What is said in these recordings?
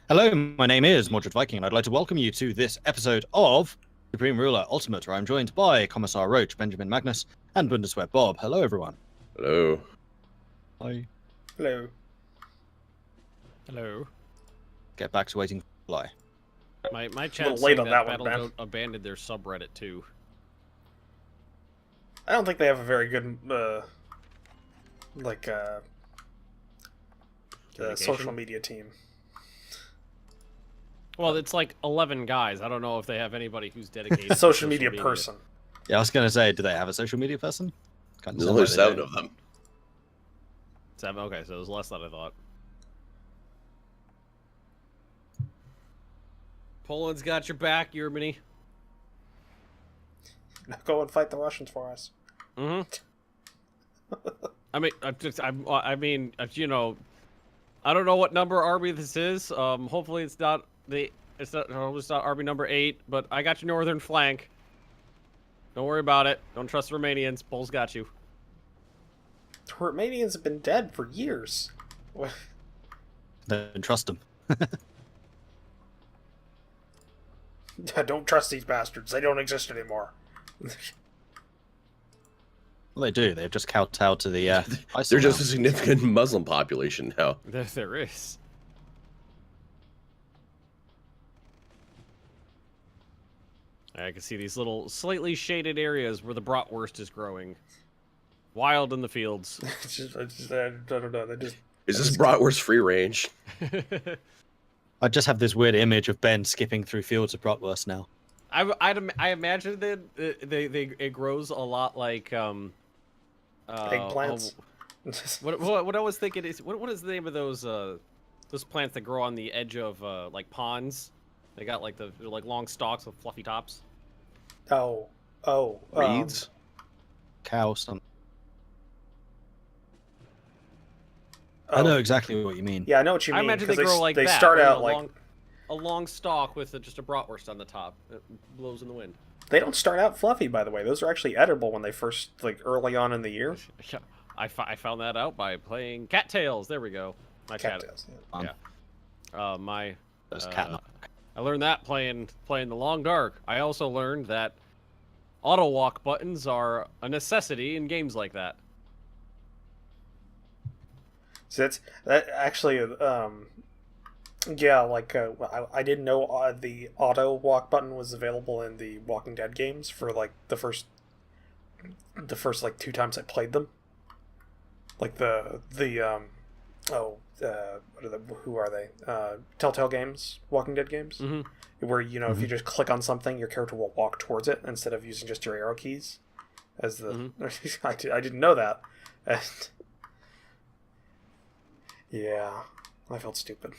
Hello, my name is Mordred Viking, and I'd like to welcome you to this episode of Supreme Ruler Ultimate, where I'm joined by Commissar Roach, Benjamin Magnus, and Bundeswehr Bob. Hello, everyone. Hello. Hi. Hello. Hello. Get back to waiting for fly. My chat's late saying on that that one, Ben. Battlegoat abandoned their subreddit too. I don't think they have a very good, social media team. Well, it's like 11 guys. I don't know if they have anybody who's dedicated to Social media person. Yeah, I was going to say, do they have a social media person? There's only 7 of them. 7? Okay, so it was less than I thought. Poland's got your back, Germany. Go and fight the Russians for us. Mm-hmm. You know, I don't know what number army this is. Hopefully it's not army number 8, but I got your northern flank. Don't worry about it. Don't trust the Romanians. Poles got you. The Romanians have been dead for years. Don't trust them. Don't trust these bastards. They don't exist anymore. Well, they do. They've just kowtowed to the ISIL They're just now. a significant Muslim population now. There is. I can see these little slightly shaded areas where the bratwurst is growing. Wild in the fields. I don't know. Is this bratwurst free range? I just have this weird image of Ben skipping through fields of bratwurst now. I imagine that it grows a lot like Eggplants. What I was thinking is what is the name of those plants that grow on the edge of like ponds? They got like they're like long stalks with fluffy tops. Reeds? Cow, something. I know exactly what you mean. Yeah, I know what you mean. I imagine they grow like they that. start out like like a long stalk with just a bratwurst on the top. It blows in the wind. they don't start out fluffy. By the way, those are actually edible when they first early on in the year. Yeah, I found that out by playing Cattails. There we go. My Cattails. Um, yeah. Those cat. I learned that playing The Long Dark. I also learned that auto walk buttons are a necessity in games like that. So that actually, yeah, I didn't know the auto walk button was available in the Walking Dead games for like the first like 2 times I played them. Like who are they? Telltale Games, Walking Dead games, where if you just click on something, your character will walk towards it instead of using just your arrow keys. As the I didn't know that. And yeah, I felt stupid.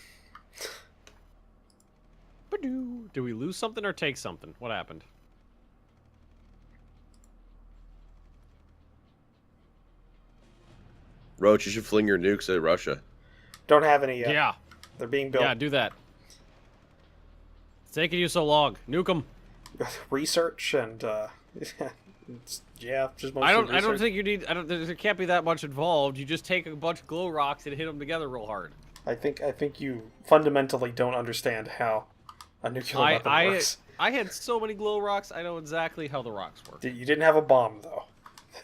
Do we lose something or take something? What happened? Roach, you should fling your nukes at Russia. Don't have any yet. Yeah. They're being built. Yeah, do that. It's taking you so long. Nuke them. Research and just mostly I don't research. think you need. There can't be that much involved. You just take a bunch of glow rocks and hit them together real hard. I think you fundamentally don't understand how a nuclear weapon works. I had so many glow rocks. I know exactly how the rocks work. You didn't have a bomb though. I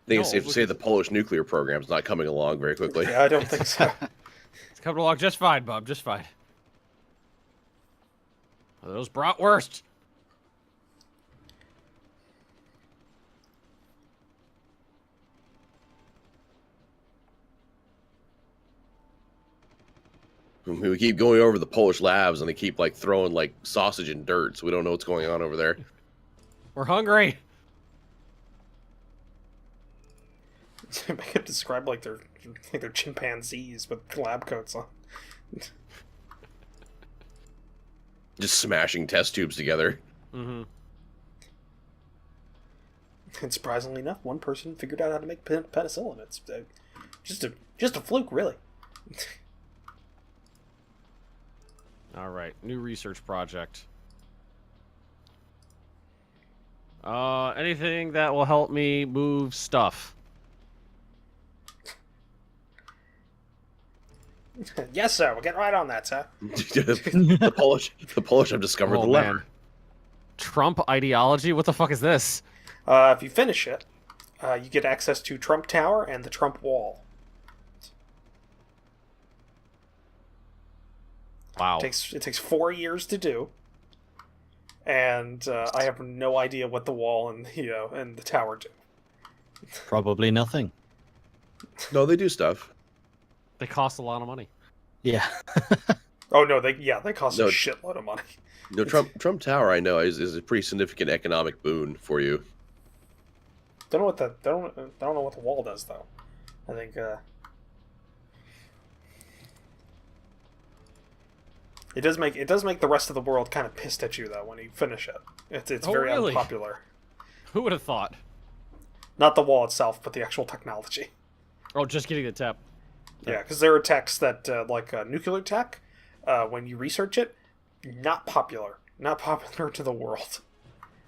think it's safe to say the Polish nuclear program's not coming along very quickly. Yeah, I don't think so. It's coming along just fine, Bob. Just fine. Are those bratwurst? We keep going over the Polish labs, and they keep throwing sausage and dirt, so we don't know what's going on over there. We're hungry. Make it describe like they're chimpanzees with lab coats on. Just smashing test tubes together. Mm-hmm. And surprisingly enough, one person figured out how to make penicillin. It's just a fluke, really. All right, new research project. Anything that will help me move stuff. Yes, sir. We'll get right on that, sir. the Polish have discovered the lever. Man. Trump ideology? What the fuck is this? If you finish it, you get access to Trump Tower and the Trump Wall. Wow. It takes 4 years to do, and I have no idea what the wall and the tower do. Probably nothing. No, they do stuff. They cost a lot of money. Yeah. Oh no, they cost No. a shitload of money. No, Trump Tower, I know, is a pretty significant economic boon for you. Don't know what the wall does though. I think it does make the rest of the world kind of pissed at you though when you finish it. It's very really? unpopular. Who would have thought? Not the wall itself, but the actual technology. Oh, just getting the tap. Yeah, because there are techs that like nuclear tech. When you research it, not popular to the world,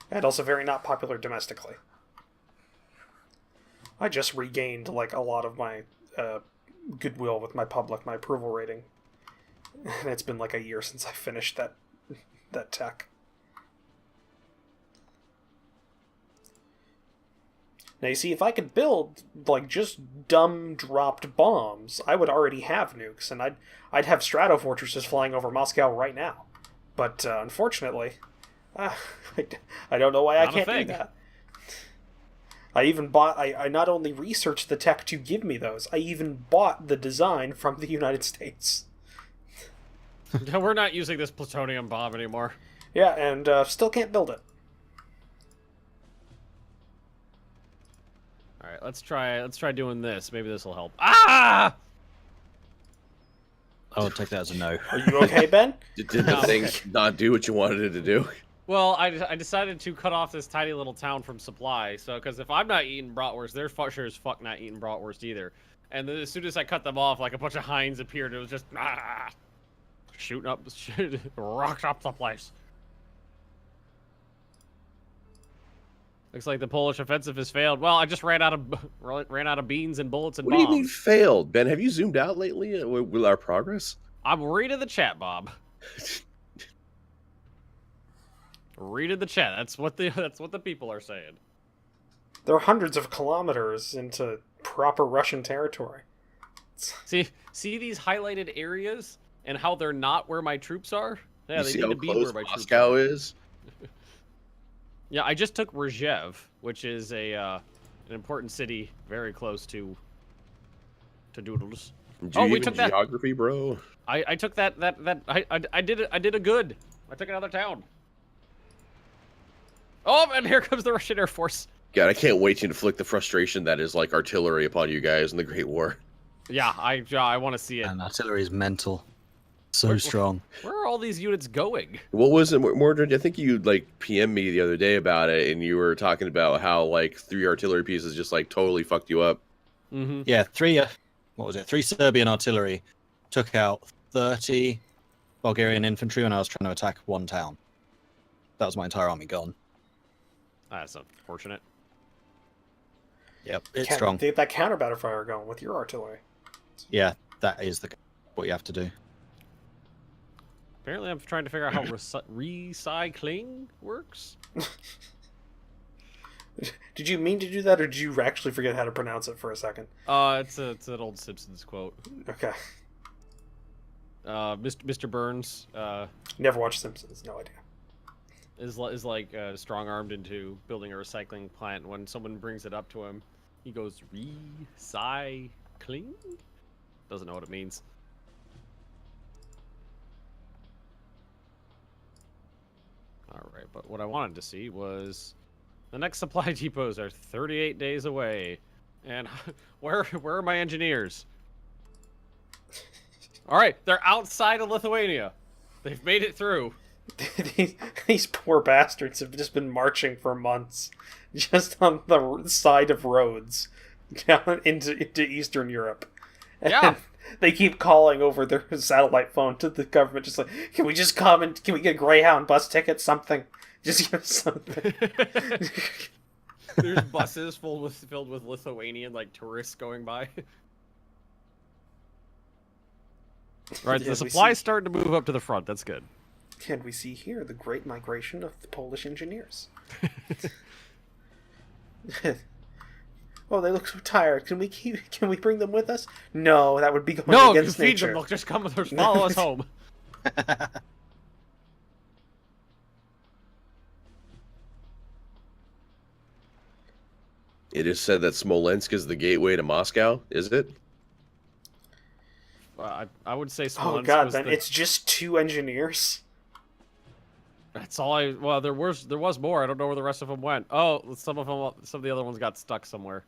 and also very not popular domestically. I just regained like a lot of my goodwill with my public, my approval rating, and it's been like a year since I finished that tech. Now you see, if I could build like just dumb dropped bombs, I would already have nukes, and I'd have stratofortresses flying over Moscow right now. But unfortunately, I don't know why I Not a can't do thing. that. I not only researched the tech to give me those, I even bought the design from the United States. We're not using this plutonium bomb anymore. Yeah, and still can't build it. All right, let's try doing this. Maybe this will help. Ah! I'll take that as a no. Are you okay, Ben? Did the thing not do what you wanted it to do? Well, I decided to cut off this tiny little town from supply. So, because if I'm not eating bratwurst, they're sure as fuck not eating bratwurst either. And then as soon as I cut them off, like a bunch of hinds appeared. It was just shooting up, rocked up the place. Looks like the Polish offensive has failed. Well, I just ran out of beans and bullets and What bombs. do you mean failed, Ben? Have you zoomed out lately with our progress? I'm reading the chat, Bob. Reading the chat. That's what the people are saying. They're hundreds of kilometers into proper Russian territory. See these highlighted areas and how they're not where my troops are? Yeah, You they see need how to be close where my troops Moscow are. is? Yeah, I just took Rzhev, which is an important city very close to Doodles. We took that geography, bro. I took that I did a good. I took another town. Oh, and here comes the Russian Air Force. God, I can't wait to inflict the frustration that is like artillery upon you guys in the Great War. Yeah, I want to see it. And artillery is mental. So strong. Where are all these units going? What was it, Mordred? I think you like PM'd me the other day about it, and you were talking about how like 3 artillery pieces just like totally fucked you up. Mm-hmm. Yeah, 3 Serbian artillery took out 30 Bulgarian infantry when I was trying to attack one town. That was my entire army gone. That's unfortunate. Yep, it's strong. Get that counter battle fire going with your artillery. Yeah, that is what you have to do. Apparently, I'm trying to figure out how recycling works. Did you mean to do that, or did you actually forget how to pronounce it for a second? It's an old Simpsons quote. Okay. Mr. Burns. Never watched Simpsons. No idea. Is like strong-armed into building a recycling plant. When someone brings it up to him, he goes, recycling? Doesn't know what it means. Alright, but what I wanted to see was the next supply depots are 38 days away. And where are my engineers? Alright, they're outside of Lithuania. They've made it through. These poor bastards have just been marching for months, just on the side of roads down into Eastern Europe. And Yeah. they keep calling over their satellite phone to the government, just like, can we just come and can we get a Greyhound bus ticket, something? Just give us something. There's buses filled with Lithuanian like tourists going by. All right, the supply's starting to move up to the front. That's good. And we see here the great migration of the Polish engineers. Oh, they look so tired. Can we bring them with us? No, that would be going against feed nature. them. They'll just come with us. Follow us home. It is said that Smolensk is the gateway to Moscow. Is it? I would say Smolensk. Oh god, then it's just 2 engineers. That's all I. Well, there was more. I don't know where the rest of them went. Oh, some of the other ones got stuck somewhere.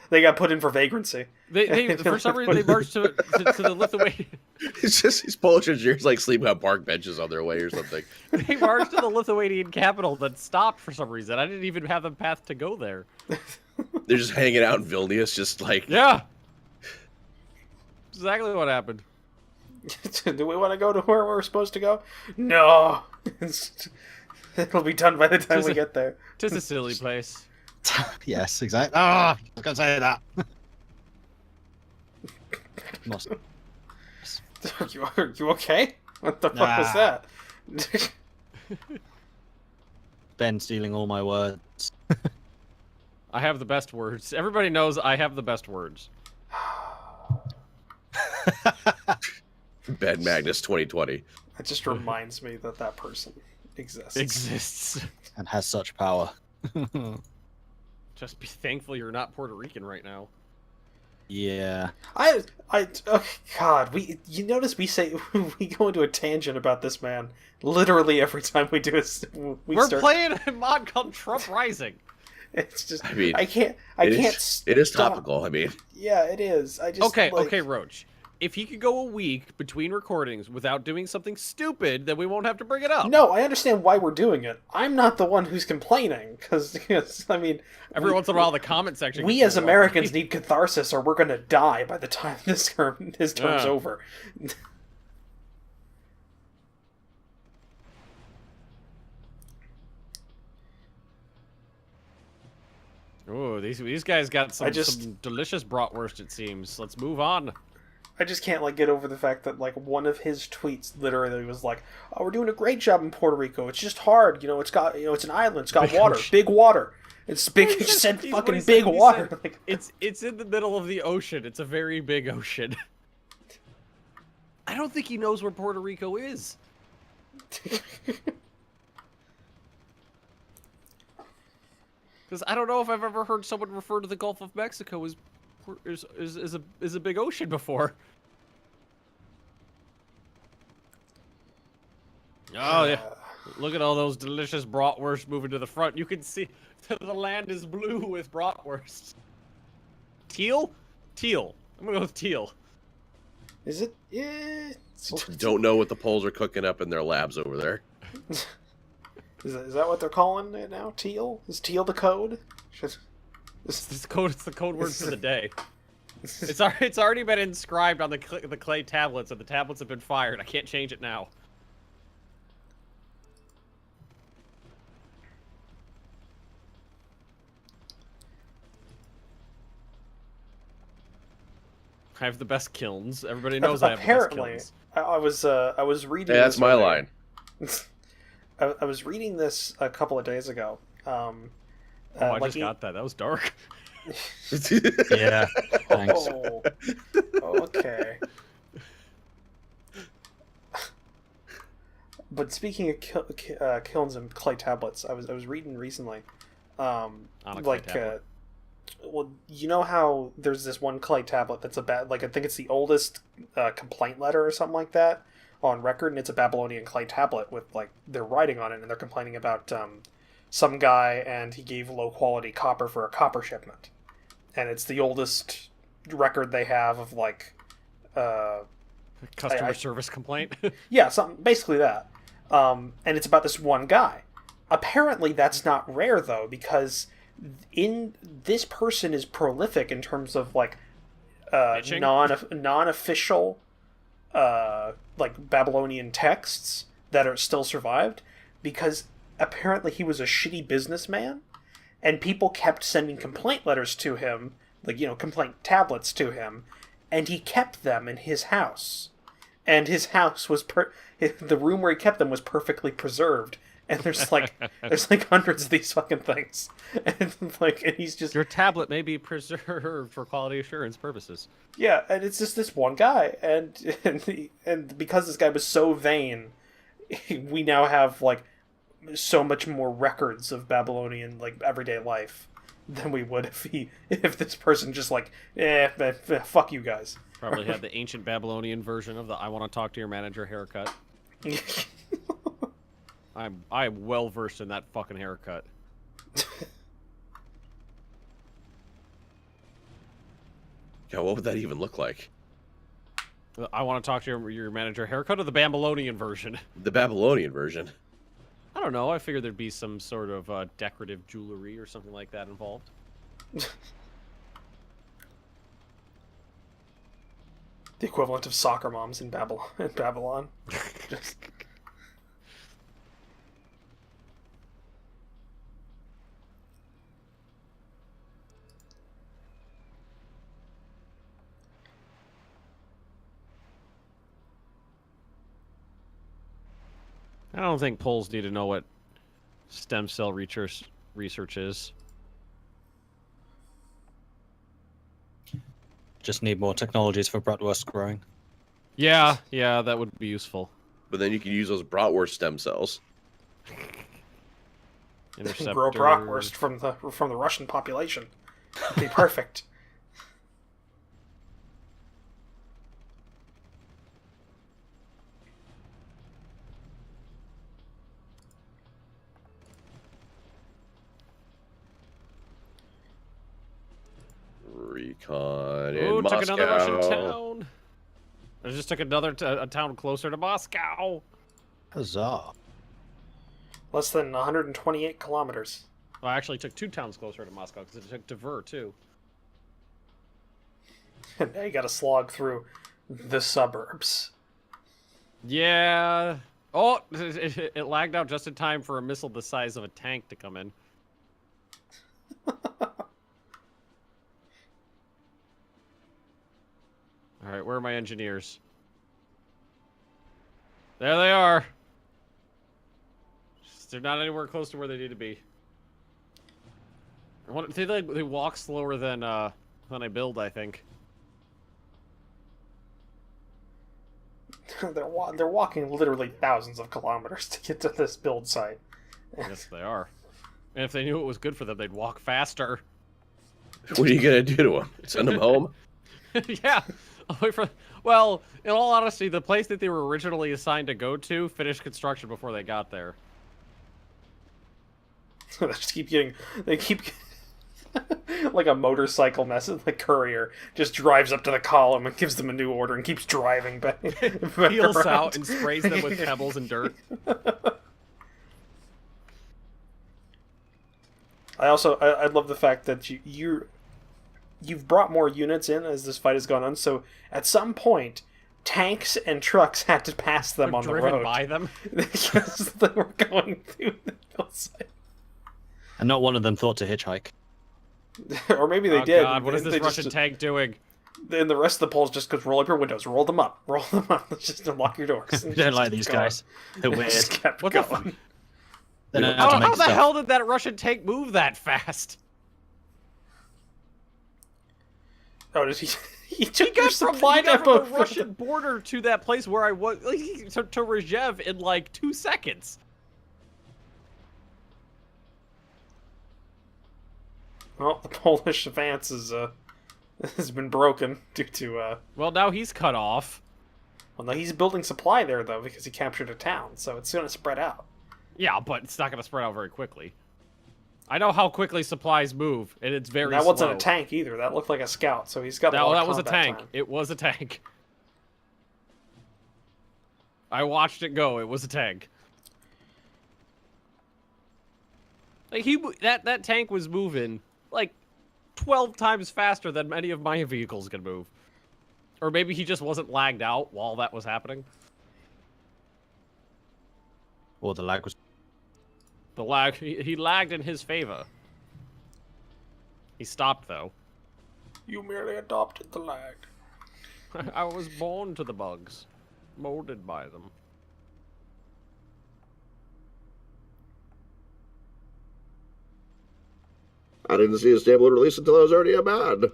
They got put in for vagrancy. They for some reason they marched to the Lithuanian. It's just these Polish engineers like sleeping on park benches on their way or something. They marched to the Lithuanian capital, then stopped for some reason. I didn't even have the path to go there. They're just hanging out in Vilnius, just like Yeah. Exactly what happened. Do we want to go to where we're supposed to go? No. It'll be done by the time we get there. Just a silly place. Yes, exactly. Ah, I was going to say that. Are you okay? What the fuck was that? Ben stealing all my words. I have the best words. Everybody knows I have the best words. Ben Magnus 2020. It just reminds me that person exists. Exists. And has such power. Just be thankful you're not Puerto Rican right now. Yeah. Oh God, you notice we we go into a tangent about this man literally every time we do it. We're playing a mod called Trump Rising. It's just, I mean, I can't. It is topical. I mean, yeah, it is. I just okay, Roach. If he could go a week between recordings without doing something stupid, then we won't have to bring it up. No, I understand why we're doing it. I'm not the one who's complaining, because, I mean... Every once in a while, the comment section... We as Americans need catharsis, or we're going to die by the time his term's over. Oh, these guys got some delicious bratwurst, it seems. Let's move on. I just can't get over the fact that one of his tweets literally was like, "Oh, we're doing a great job in Puerto Rico. It's just hard. It's got it's an island. It's got water, big water. It's big." He said fucking big water. It's in the middle of the ocean. It's a very big ocean. I don't think he knows where Puerto Rico is. Because I don't know if I've ever heard someone refer to the Gulf of Mexico as a big ocean before. Oh yeah, look at all those delicious bratwurst moving to the front. You can see the land is blue with bratwurst. Teal? Teal. I'm gonna go with teal. Is it? Yeah. Don't know what the Poles are cooking up in their labs over there. Is that what they're calling it now? Teal? Is teal the code? It's the code word for the day. It's already been inscribed on the clay tablets, and the tablets have been fired. I can't change it now. I have the best kilns. Everybody knows I have the best kilns. I was reading. Hey, that's my line. I was reading this a couple of days ago. I just got that. That was dark. Yeah. Thanks. Oh, okay. But speaking of kilns and clay tablets, I was reading recently. On a clay tablet. Well, you know how there's this one clay tablet that's I think it's the oldest complaint letter or something like that on record, and it's a Babylonian clay tablet with they're writing on it, and they're complaining about some guy, and he gave low quality copper for a copper shipment, and it's the oldest record they have of customer service complaint. Yeah, something basically that, and it's about this one guy. Apparently, that's not rare though, because this person is prolific in terms of non-official Babylonian texts that are still survived, because apparently he was a shitty businessman, and people kept sending complaint letters to him like, complaint tablets to him, and he kept them in his house. And his house was the room where he kept them was perfectly preserved. And there's like hundreds of these fucking things, and he's just, your tablet may be preserved for quality assurance purposes. Yeah, and it's just this one guy, and because this guy was so vain, we now have like so much more records of Babylonian like everyday life than we would if this person just like fuck you guys. Probably had the ancient Babylonian version of the "I want to talk to your manager" haircut. I'm well versed in that fucking haircut. Yeah, what would that even look like? I want to talk to your manager haircut, or the Babylonian version? The Babylonian version. I don't know. I figured there'd be some sort of decorative jewelry or something like that involved. The equivalent of soccer moms in Babylon. Just... I don't think Poles need to know what stem cell research is. Just need more technologies for bratwurst growing. Yeah, that would be useful. But then you can use those bratwurst stem cells. Grow bratwurst from the Russian population. It'd be perfect. Recon in Moscow. Took another Russian town. I just took another a town closer to Moscow. Huzzah. Less than 128 kilometers. Well, I actually took 2 towns closer to Moscow because it took Tver too. And now you gotta slog through the suburbs. Yeah. Oh, it lagged out just in time for a missile the size of a tank to come in. Alright, where are my engineers? There they are! They're not anywhere close to where they need to be. They walk slower than I build, I think. They're walking literally thousands of kilometers to get to this build site. Yes, they are. And if they knew it was good for them, they'd walk faster. What are you gonna do to them? Send them home? Yeah. Away from, well, in all honesty, the place that they were originally assigned to go to finished construction before they got there. They just keep getting... They keep... like a motorcycle message, like courier, just drives up to the column and gives them a new order and keeps driving back. Peels out and sprays them with pebbles and dirt. I love the fact that you've brought more units in as this fight has gone on, so at some point, tanks and trucks had to pass them on the road. Driven by them? Because they were going through the hillside. And not one of them thought to hitchhike. Or maybe they Oh did. God, what is this Russian tank doing? Then the rest of the Poles just goes, roll up your windows, roll them up. Just unlock your doors. I don't like these guys. They're weird. Just kept What going. the fuck? They don't know how to make How the stuff. hell did that Russian tank move that fast? Oh, did he? He took He your got from supply depot the Russian border to that place where I was, to Rzhev in like 2 seconds. Well, the Polish advance has been broken due to Well, now he's cut off. Well, no, he's building supply there though because he captured a town, so it's going to spread out. Yeah, but it's not going to spread out very quickly. I know how quickly supplies move, and it's very That slow. wasn't a tank either. That looked like a scout, so he's got. No, a lot that of was a combat tank. time. It was a tank. I watched it go. It was a tank. Like that tank was moving like 12 times faster than many of my vehicles can move. Or maybe he just wasn't lagged out while that was happening. Or the lag was... The lag, he lagged in his favor. He stopped though. You merely adopted the lag. I was born to the bugs, molded by them. I didn't see a stable release until I was already a man.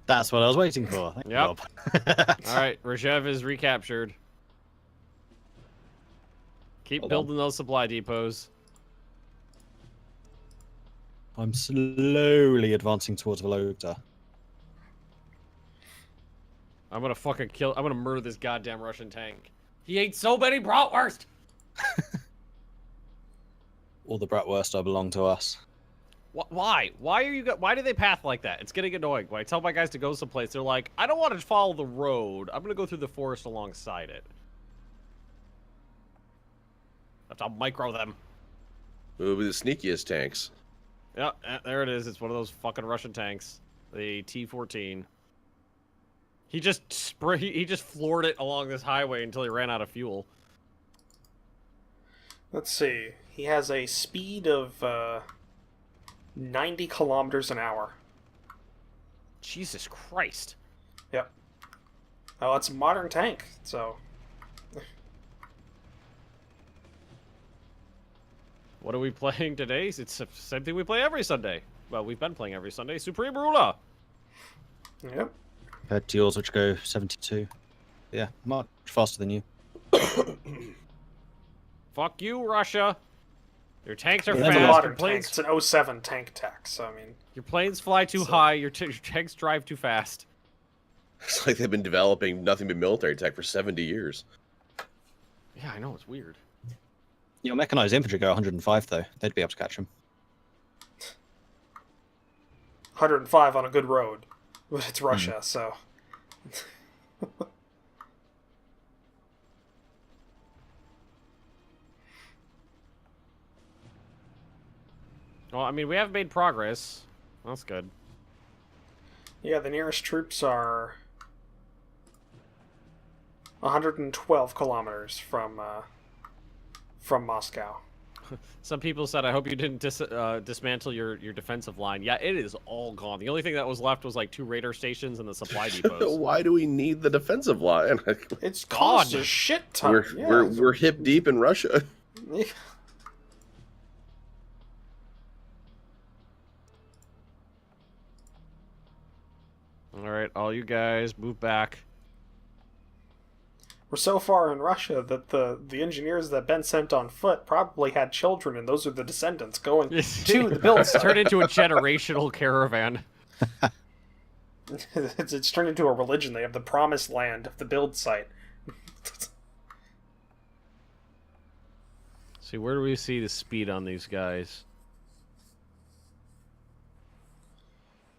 That's what I was waiting for. Thank you, Yep. Bob. All right, Rajev is recaptured. Keep building those supply depots. I'm slowly advancing towards Vologda. I'm gonna fucking kill. I'm gonna murder this goddamn Russian tank. He ate so many bratwurst. All the bratwurst are belong to us. Why? Why are you? Why do they path like that? It's getting annoying. When I tell my guys to go someplace, they're like, "I don't want to follow the road. I'm gonna go through the forest alongside it." That's how micro them. Who will be the sneakiest tanks? Yeah, there it is. It's one of those fucking Russian tanks, the T-14. He just he just floored it along this highway until he ran out of fuel. Let's see. He has a speed of 90 kilometers an hour. Jesus Christ. Yep. Oh, it's a modern tank, so... What are we playing today? It's the same thing we play every Sunday. Well, we've been playing every Sunday. Supreme Ruler. Yep. Compared to yours, which go 72. Yeah, much faster than you. Fuck you, Russia. Your tanks are Yeah, It's a fast. modern Your tank. planes, It's an 07 tank tech, so I mean... your planes fly too high. Your tanks drive too fast. It's like they've been developing nothing but military tech for 70 years. Yeah, I know. It's weird. Your mechanized infantry go 105, though. They'd be able to catch them. 105 on a good road. But it's Russia, so... Well, I mean, we have made progress. That's good. Yeah, the nearest troops are 112 kilometers from Moscow. Some people said, I hope you didn't dismantle your defensive line. Yeah, it is all gone. The only thing that was left was like 2 radar stations and the supply depots. Why do we need the defensive line? It's cost a shit ton. We're hip deep in Russia. All right, all you guys, move back. We're so far in Russia that the engineers that Ben sent on foot probably had children, and those are the descendants going to the build site. Turn into a generational caravan. It's turned into a religion. They have the promised land of the build site. See, where do we see the speed on these guys?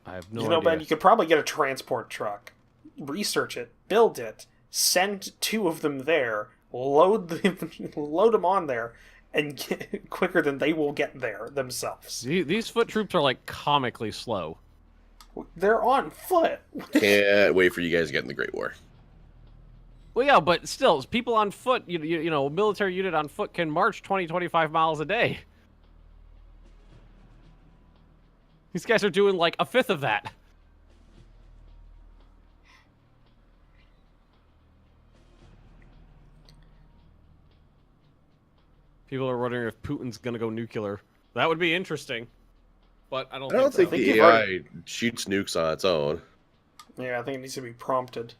I have no idea. Ben, you could probably get a transport truck, research it, build it, send 2 of them there, load them on there, and get quicker than they will get there themselves. These foot troops are like comically slow. They're on foot. Can't wait for you guys to get in the Great War. Well, yeah, but still, people on foot, you know, a military unit on foot can march 20, 25 miles a day. These guys are doing like a fifth of that. People are wondering if Putin's gonna go nuclear. That would be interesting, but I don't think the you've AI already- shoots nukes on its own. Yeah, I think it needs to be prompted.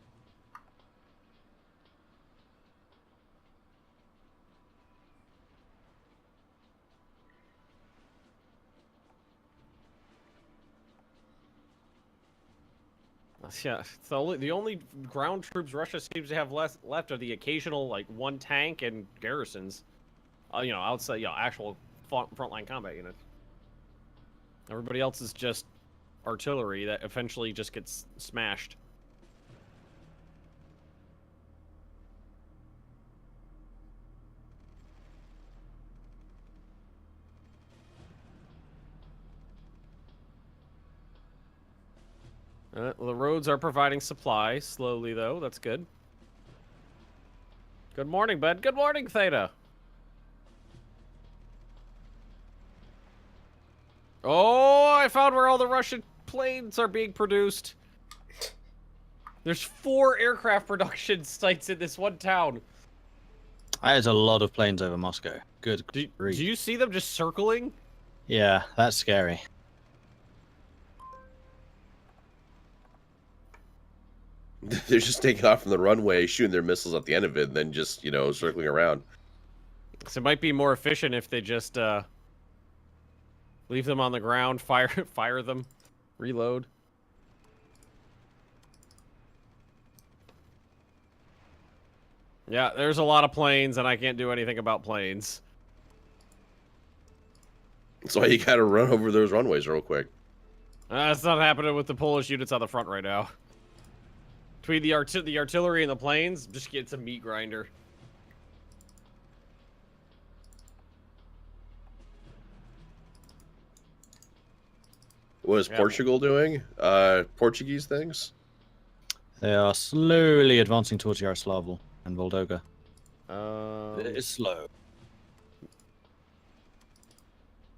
Yeah, it's the only ground troops Russia seems to have left are the occasional like 1 tank and garrisons. You know, outside, you know, actual frontline combat units. Everybody else is just artillery that eventually just gets smashed. Well, the roads are providing supply, slowly though, that's good. Good morning, bud. Good morning, Theta. Oh, I found where all the Russian planes are being produced. There's 4 aircraft production sites in this one town. There's a lot of planes over Moscow. Good Do grief. you see them just circling? Yeah, that's scary. They're just taking off from the runway, shooting their missiles at the end of it, and then just, you know, circling around. So it might be more efficient if they just leave them on the ground, fire them, reload. Yeah, there's a lot of planes, and I can't do anything about planes. That's why you gotta run over those runways real quick. That's not happening with the Polish units on the front right now. Between the artillery and the planes, just get some meat grinder. What is Yeah. Portugal doing? Portuguese things? They are slowly advancing towards Yaroslavl and Voldoga. It It's slow.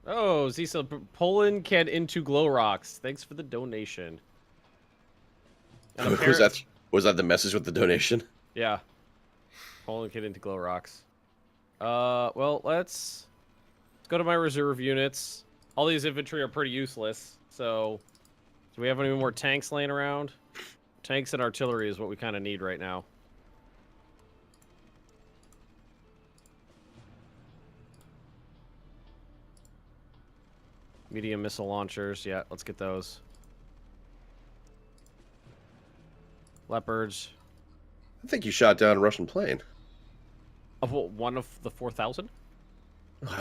Oh, Zisa, Poland can into glow rocks. Thanks for the donation. And Was that the message with the donation? Yeah. Poland can into glow rocks. Well, let's go to my reserve units. All these infantry are pretty useless, so do we have any more tanks laying around? Tanks and artillery is what we kind of need right now. Medium missile launchers, yeah, let's get those. Leopards. I think you shot down a Russian plane. Of what, one of the 4,000?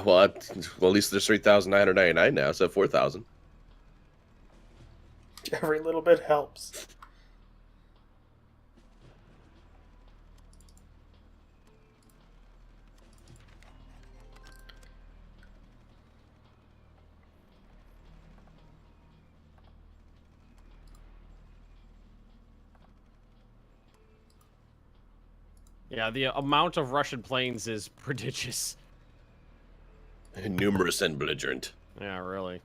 Well, at least there's 3,999 now, so 4,000. Every little bit helps. Yeah, the amount of Russian planes is prodigious. Numerous and belligerent. Yeah, really.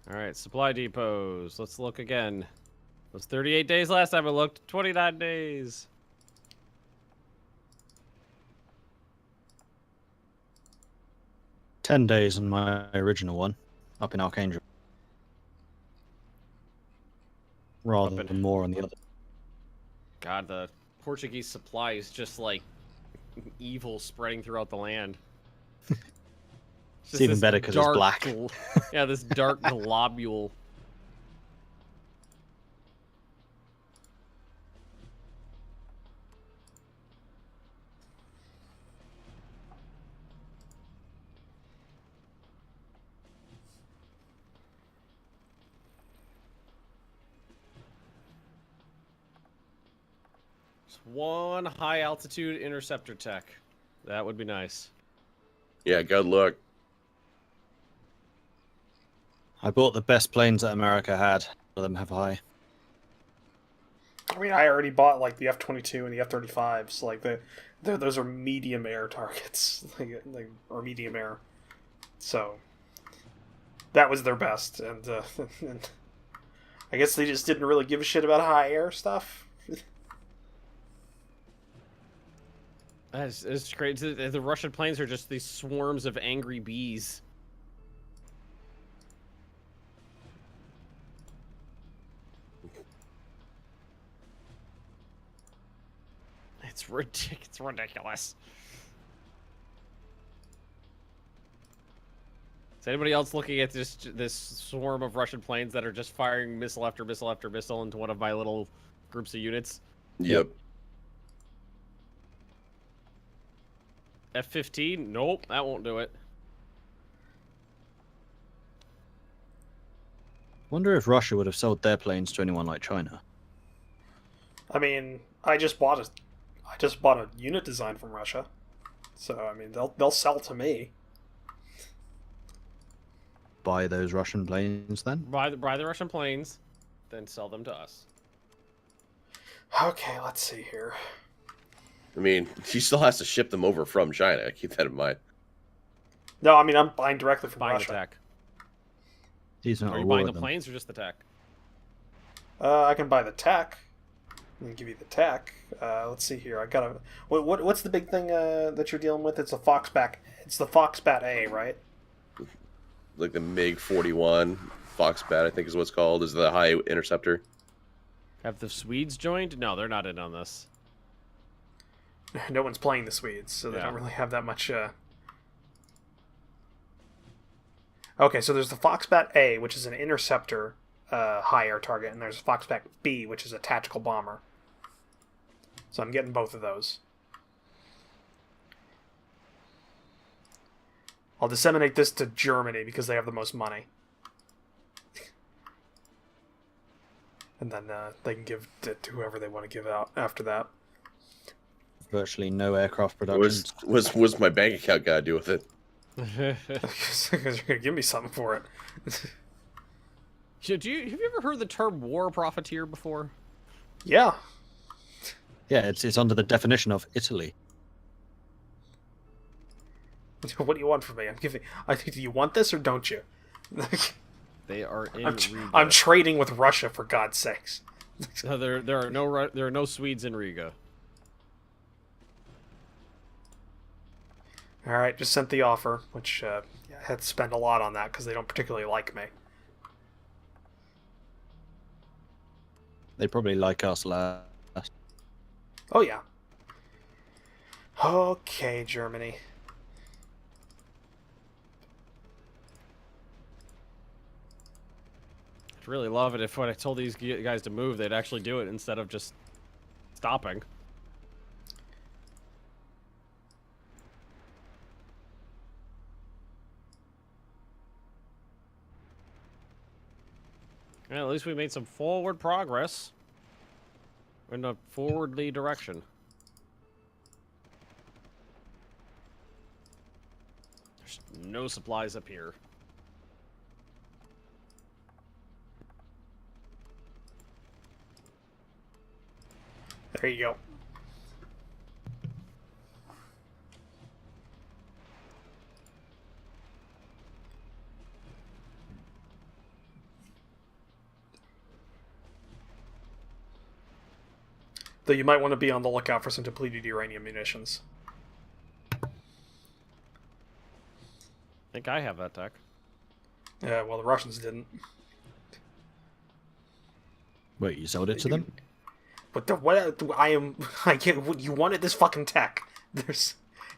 Alright, supply depots. Let's look again. It was 38 days last time I looked. 29 days. "10 days on my original one, up in Archangel. Rather than more on the other. God, the Portuguese supply is just like evil spreading throughout the land. It's even better because it's black. Yeah, this dark globule. Just one high altitude interceptor tech. That would be nice. Yeah, good luck. I bought the best planes that America had. Let them have high. I mean, I already bought like the F-22 and the F-35s. Like those are medium air targets, like or medium air. So that was their best, and I guess they just didn't really give a shit about high air stuff. It's great. The Russian planes are just these swarms of angry bees. It's ridiculous. It's ridiculous. Is anybody else looking at this swarm of Russian planes that are just firing missile after missile after missile into one of my little groups of units? Yep. F-15? Nope, that won't do it. Wonder if Russia would have sold their planes to anyone like China. I mean, I just bought a unit design from Russia, so I mean they'll sell to me. Buy those Russian planes then? Buy the Russian planes, then sell them to us. Okay, let's see here. I mean, he still has to ship them over from China. Keep that in mind. No, I mean I'm buying directly from Buying the Russia. tech. He's not Are a you war buying the with them. planes or just the tech? I can buy the tech. I can give you the tech. Let's see here. I gotta. What's the big thing that you're dealing with? It's a Foxbat. It's the Foxbat A, right? Like the MiG-41 Foxbat, I think is what's called, is the high interceptor. Have the Swedes joined? No, they're not in on this. No one's playing the Swedes, so they Yeah. don't really have that much. Okay, so there's the Foxbat A, which is an interceptor high air target, and there's Foxbat B, which is a tactical bomber. So I'm getting both of those. I'll disseminate this to Germany because they have the most money. And then they can give it to whoever they want to give out after that. Virtually no aircraft production. What's my bank account got to do with it? Because you're going to give me something for it. Have you ever heard the term war profiteer before? Yeah. Yeah, it's under the definition of Italy. What do you want from me? I think, do you want this or don't you? They are in Riga. I'm trading with Russia, for God's sakes. No, there are no Swedes in Riga. All right, just sent the offer, which I had to spend a lot on that because they don't particularly like me. They probably like us last. Oh yeah. Okay, Germany. I'd really love it if when I told these guys to move, they'd actually do it instead of just stopping. Yeah, at least we made some forward progress in a forwardly direction. There's no supplies up here. There you go. Though you might want to be on the lookout for some depleted uranium munitions. I think I have that tech. Yeah, well, the Russians didn't. Wait, you sold it to them? But I can't. You wanted this fucking tech.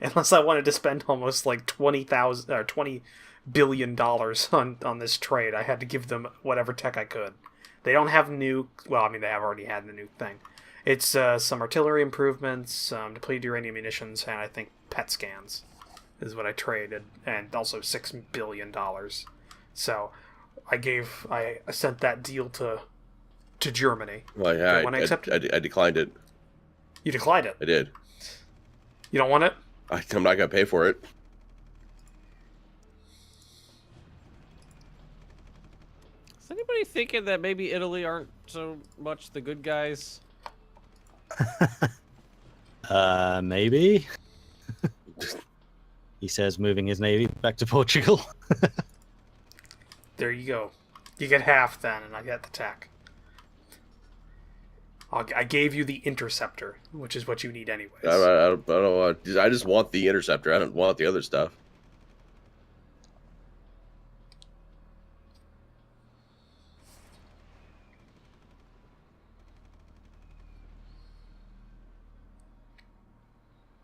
Unless I wanted to spend almost like $20 billion on this trade, I had to give them whatever tech I could. They don't have new. Well, I mean, they have already had the new thing. It's some artillery improvements, some depleted uranium munitions, and I think PET scans is what I traded, and also $6 billion. So I sent that deal to Germany. Well, yeah, Want to accept it? I declined it. You declined it. I did. You don't want it? I'm not gonna pay for it. Is anybody thinking that maybe Italy aren't so much the good guys? Maybe. He says, moving his navy back to Portugal. There you go. You get half then, and I get the tech. I gave you the interceptor, which is what you need anyways. I don't want. I just want the interceptor. I don't want the other stuff.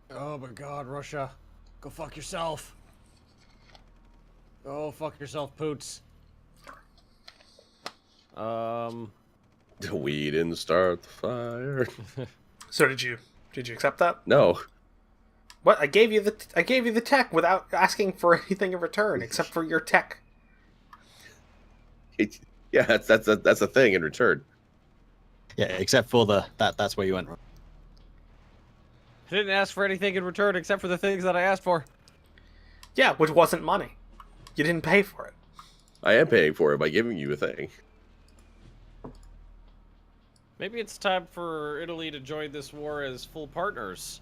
Oh my god, Russia. Go fuck yourself. Go fuck yourself, Poots. We didn't start the fire. So did you accept that? No. What? I gave you the tech without asking for anything in return except for your tech. Yeah, that's a thing in return. Yeah, except for that's where you went wrong. I didn't ask for anything in return except for the things that I asked for. Yeah, which wasn't money. You didn't pay for it. I am paying for it by giving you a thing. Maybe it's time for Italy to join this war as full partners.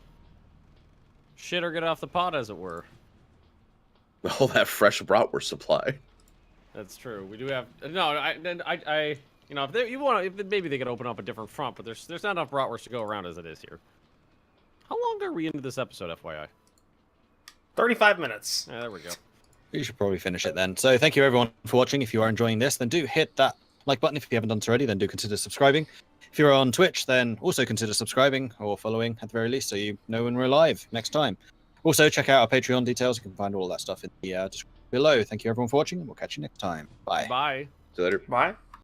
shit or get off the pot, as it were. All that fresh bratwurst supply. That's true. We do have no. I you know, if they, you want, if maybe they could open up a different front, but there's not enough bratwurst to go around as it is here. How long are we into this episode, FYI? 35 minutes. Yeah, there we go. You should probably finish it then. So thank you everyone for watching. If you are enjoying this, then do hit that like button. If you haven't done so already, then do consider subscribing. If you're on Twitch, then also consider subscribing or following at the very least, so you know when we're live next time. Also, check out our Patreon details. You can find all that stuff in the description below. Thank you everyone for watching, and we'll catch you next time. Bye. Bye. See you later. Bye.